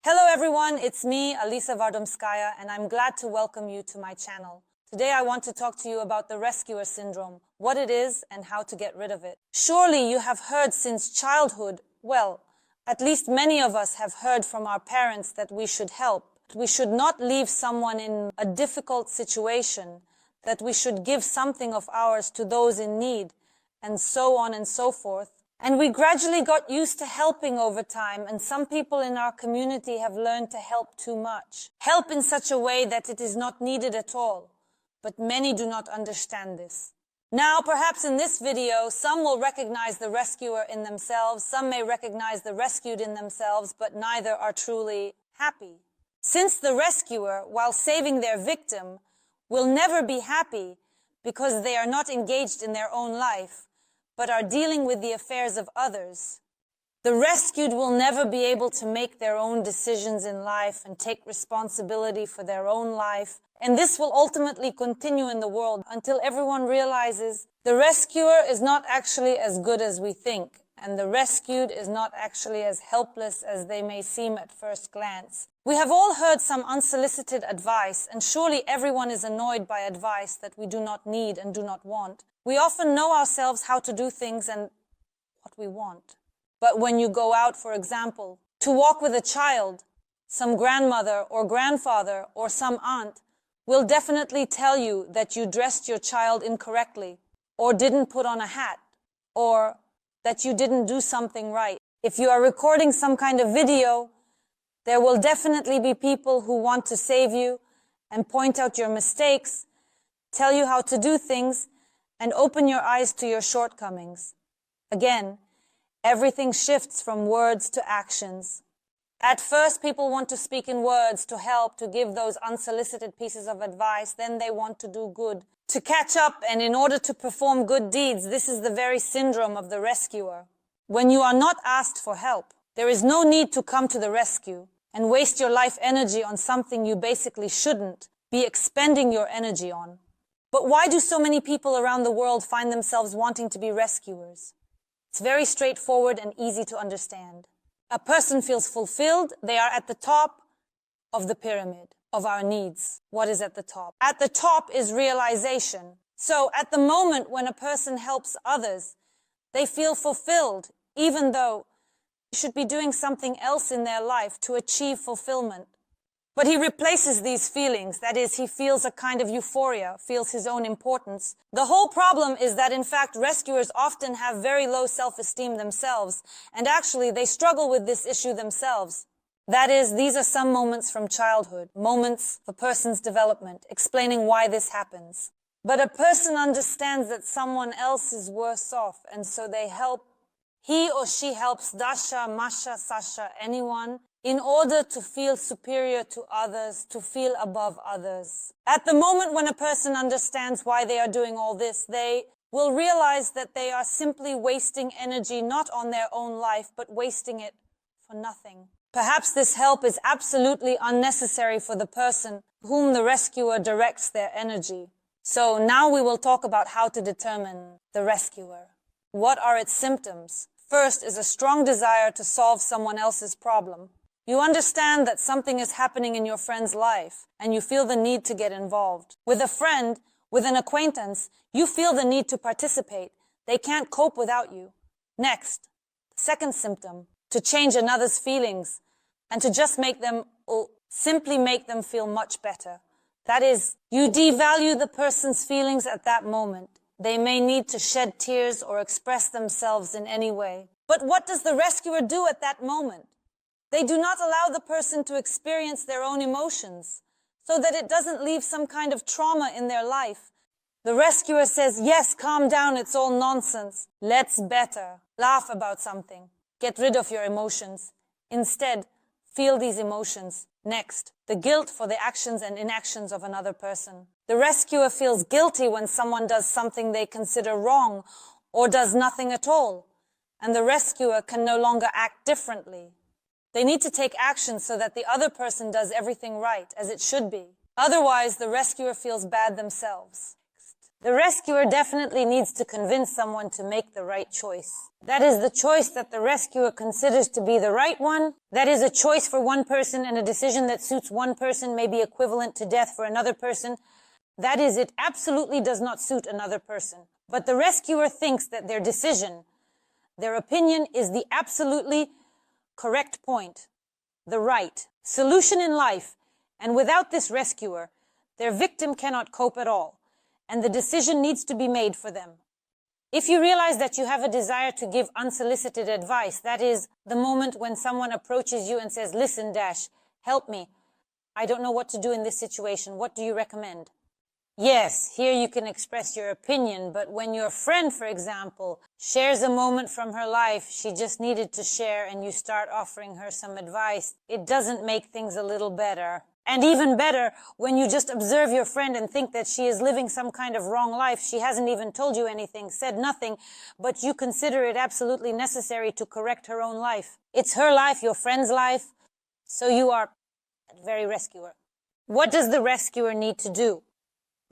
Hello everyone, it's me, Alisa Vardomskaya, and I'm glad to welcome you to my channel. Today I want to talk to you about the rescuer syndrome, what it is and how to get rid of it. Surely you have heard since childhood, well, at least many of us have heard from our parents that we should help. We should not leave someone in a difficult situation, that we should give something of ours to those in need, and so on and so forth. And we gradually got used to helping over time, and some people in our community have learned to help too much. Help in such a way that it is not needed at all. But many do not understand this. Now, perhaps in this video, some will recognize the rescuer in themselves, some may recognize the rescued in themselves, but neither are truly happy. Since the rescuer, while saving their victim, will never be happy because they are not engaged in their own life, but are dealing with the affairs of others. The rescued will never be able to make their own decisions in life and take responsibility for their own life. And this will ultimately continue in the world until everyone realizes the rescuer is not actually as good as we think, and the rescued is not actually as helpless as they may seem at first glance. We have all heard some unsolicited advice, and surely everyone is annoyed by advice that we do not need and do not want. We often know ourselves how to do things and what we want. But when you go out, for example, to walk with a child, some grandmother or grandfather or some aunt will definitely tell you that you dressed your child incorrectly, or didn't put on a hat, or that you didn't do something right. If you are recording some kind of video, there will definitely be people who want to save you and point out your mistakes, tell you how to do things, and open your eyes to your shortcomings. Again, everything shifts from words to actions. At first, people want to speak in words to help, to give those unsolicited pieces of advice. Then they want to do good, to catch up, and in order to perform good deeds. This is the very syndrome of the rescuer. When you are not asked for help, there is no need to come to the rescue and waste your life energy on something you basically shouldn't be expending your energy on. But why do so many people around the world find themselves wanting to be rescuers? It's very straightforward and easy to understand. A person feels fulfilled. They are at the top of the pyramid of our needs. What is at the top? At the top is realization. So at the moment when a person helps others, they feel fulfilled, even though they should be doing something else in their life to achieve fulfillment. But he replaces these feelings. That is, he feels a kind of euphoria, feels his own importance. The whole problem is that, in fact, rescuers often have very low self-esteem themselves, and actually they struggle with this issue themselves. That is, these are some moments from childhood, moments of a person's development, explaining why this happens. But a person understands that someone else is worse off, and so they help. He or she helps Dasha, Masha, Sasha, anyone, in order to feel superior to others, to feel above others. At the moment when a person understands why they are doing all this, they will realize that they are simply wasting energy not on their own life, but wasting it for nothing. Perhaps this help is absolutely unnecessary for the person whom the rescuer directs their energy. So now we will talk about how to determine the rescuer. What are its symptoms? First is a strong desire to solve someone else's problem. You understand that something is happening in your friend's life, and you feel the need to get involved. With a friend, with an acquaintance, you feel the need to participate. They can't cope without you. Next, the second symptom, to change another's feelings, and to just make them, or simply make them feel much better. That is, you devalue the person's feelings at that moment. They may need to shed tears or express themselves in any way. But what does the rescuer do at that moment? They do not allow the person to experience their own emotions, so that it doesn't leave some kind of trauma in their life. The rescuer says, yes, calm down, it's all nonsense. Let's better. Laugh about something. Get rid of your emotions. Instead, feel these emotions. Next, the guilt for the actions and inactions of another person. The rescuer feels guilty when someone does something they consider wrong or does nothing at all, and the rescuer can no longer act differently. They need to take action so that the other person does everything right, as it should be. Otherwise, the rescuer feels bad themselves. The rescuer definitely needs to convince someone to make the right choice. That is the choice that the rescuer considers to be the right one. That is a choice for one person, and a decision that suits one person may be equivalent to death for another person. That is, it absolutely does not suit another person. But the rescuer thinks that their decision, their opinion, is the absolutely correct point, the right solution in life. And without this rescuer, their victim cannot cope at all, and the decision needs to be made for them. If you realize that you have a desire to give unsolicited advice, that is the moment when someone approaches you and says, listen, Dash, help me. I don't know what to do in this situation. What do you recommend? Yes, here you can express your opinion, but when your friend, for example, shares a moment from her life she just needed to share and you start offering her some advice, it doesn't make things a little better. And even better, when you just observe your friend and think that she is living some kind of wrong life, she hasn't even told you anything, said nothing, but you consider it absolutely necessary to correct her own life. It's her life, your friend's life, so you are a very rescuer. What does the rescuer need to do?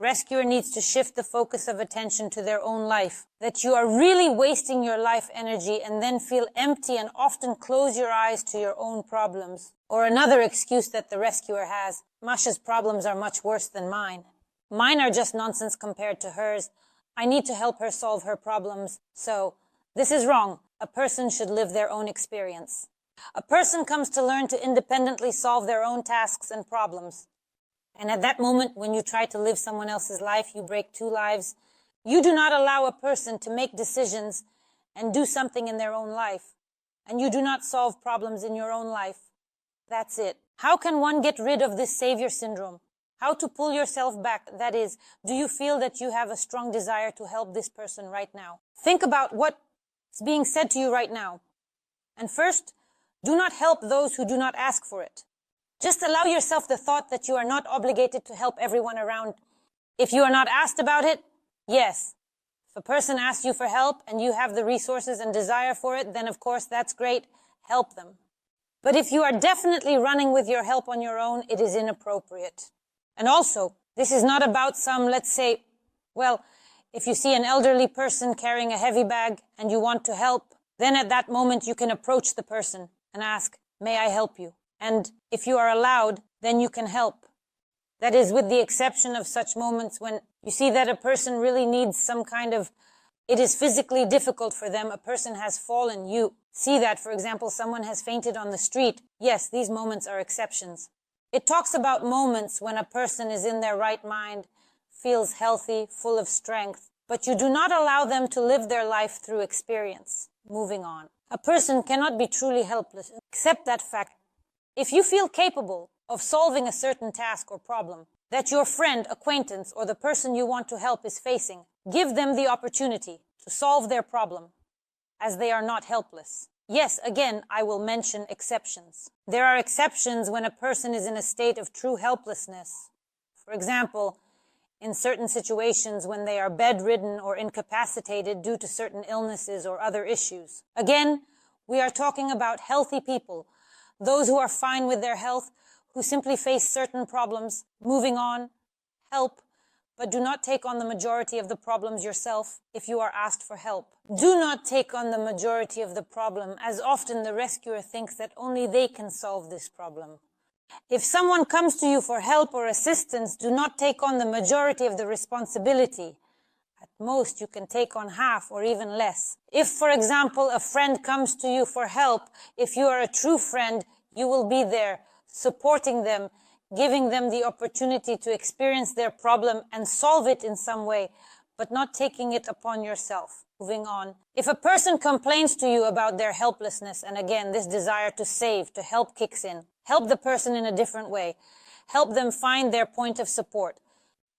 Rescuer needs to shift the focus of attention to their own life, that you are really wasting your life energy and then feel empty and often close your eyes to your own problems. Or another excuse that the rescuer has, Masha's problems are much worse than mine. Mine are just nonsense compared to hers. I need to help her solve her problems. So, this is wrong. A person should live their own experience. A person comes to learn to independently solve their own tasks and problems. And at that moment, when you try to live someone else's life, you break two lives. You do not allow a person to make decisions and do something in their own life. And you do not solve problems in your own life. That's it. How can one get rid of this savior syndrome? How to pull yourself back? That is, do you feel that you have a strong desire to help this person right now? Think about what's being said to you right now. And first, do not help those who do not ask for it. Just allow yourself the thought that you are not obligated to help everyone around. If you are not asked about it, yes. If a person asks you for help and you have the resources and desire for it, then of course that's great. Help them. But if you are definitely running with your help on your own, it is inappropriate. And also, this is not about some, let's say, well, if you see an elderly person carrying a heavy bag and you want to help, then at that moment you can approach the person and ask, may I help you? And if you are allowed, then you can help. That is, with the exception of such moments when you see that a person really needs some kind of, it is physically difficult for them, a person has fallen, you see that, for example, someone has fainted on the street. Yes, these moments are exceptions. It talks about moments when a person is in their right mind, feels healthy, full of strength, but you do not allow them to live their life through experience. Moving on. A person cannot be truly helpless. Accept that fact. If you feel capable of solving a certain task or problem that your friend, acquaintance, or the person you want to help is facing, give them the opportunity to solve their problem, as they are not helpless. Yes, again, I will mention exceptions. There are exceptions when a person is in a state of true helplessness. For example, in certain situations when they are bedridden or incapacitated due to certain illnesses or other issues. Again, we are talking about healthy people, those who are fine with their health, who simply face certain problems, moving on, help, but do not take on the majority of the problems yourself if you are asked for help. Do not take on the majority of the problem, as often the rescuer thinks that only they can solve this problem. If someone comes to you for help or assistance, do not take on the majority of the responsibility. At most, you can take on half or even less. If, for example, a friend comes to you for help, if you are a true friend, you will be there, supporting them, giving them the opportunity to experience their problem and solve it in some way, but not taking it upon yourself. Moving on. If a person complains to you about their helplessness, and again, this desire to save, to help kicks in, help the person in a different way. Help them find their point of support.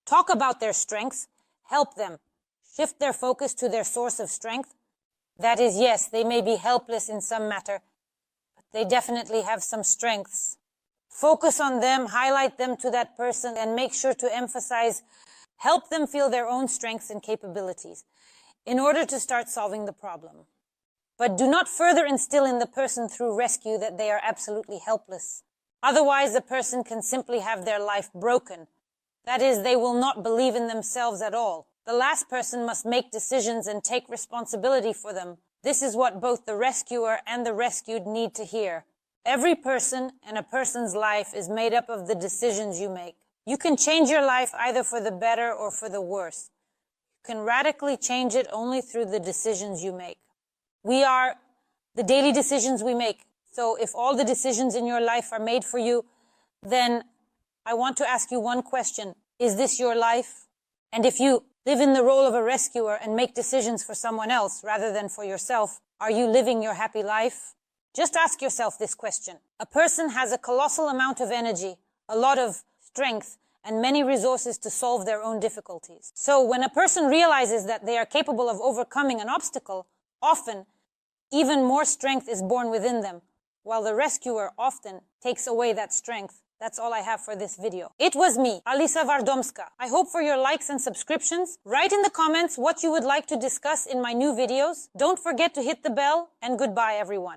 Talk about their strengths. Help them. Shift their focus to their source of strength. That is, yes, they may be helpless in some matter, but they definitely have some strengths. Focus on them, highlight them to that person, and make sure to emphasize, help them feel their own strengths and capabilities in order to start solving the problem. But do not further instill in the person through rescue that they are absolutely helpless. Otherwise, the person can simply have their life broken. That is, they will not believe in themselves at all. The last person must make decisions and take responsibility for them. This is what both the rescuer and the rescued need to hear. Every person and a person's life is made up of the decisions you make. You can change your life either for the better or for the worse. You can radically change it only through the decisions you make. We are the daily decisions we make. So if all the decisions in your life are made for you, then I want to ask you one question. Is this your life? And if you live in the role of a rescuer and make decisions for someone else rather than for yourself, are you living your happy life? Just ask yourself this question. A person has a colossal amount of energy, a lot of strength, and many resources to solve their own difficulties. So when a person realizes that they are capable of overcoming an obstacle, often even more strength is born within them, while the rescuer often takes away that strength. That's all I have for this video. It was me, Alisa Vardomska. I hope for your likes and subscriptions. Write in the comments what you would like to discuss in my new videos. Don't forget to hit the bell, and goodbye everyone.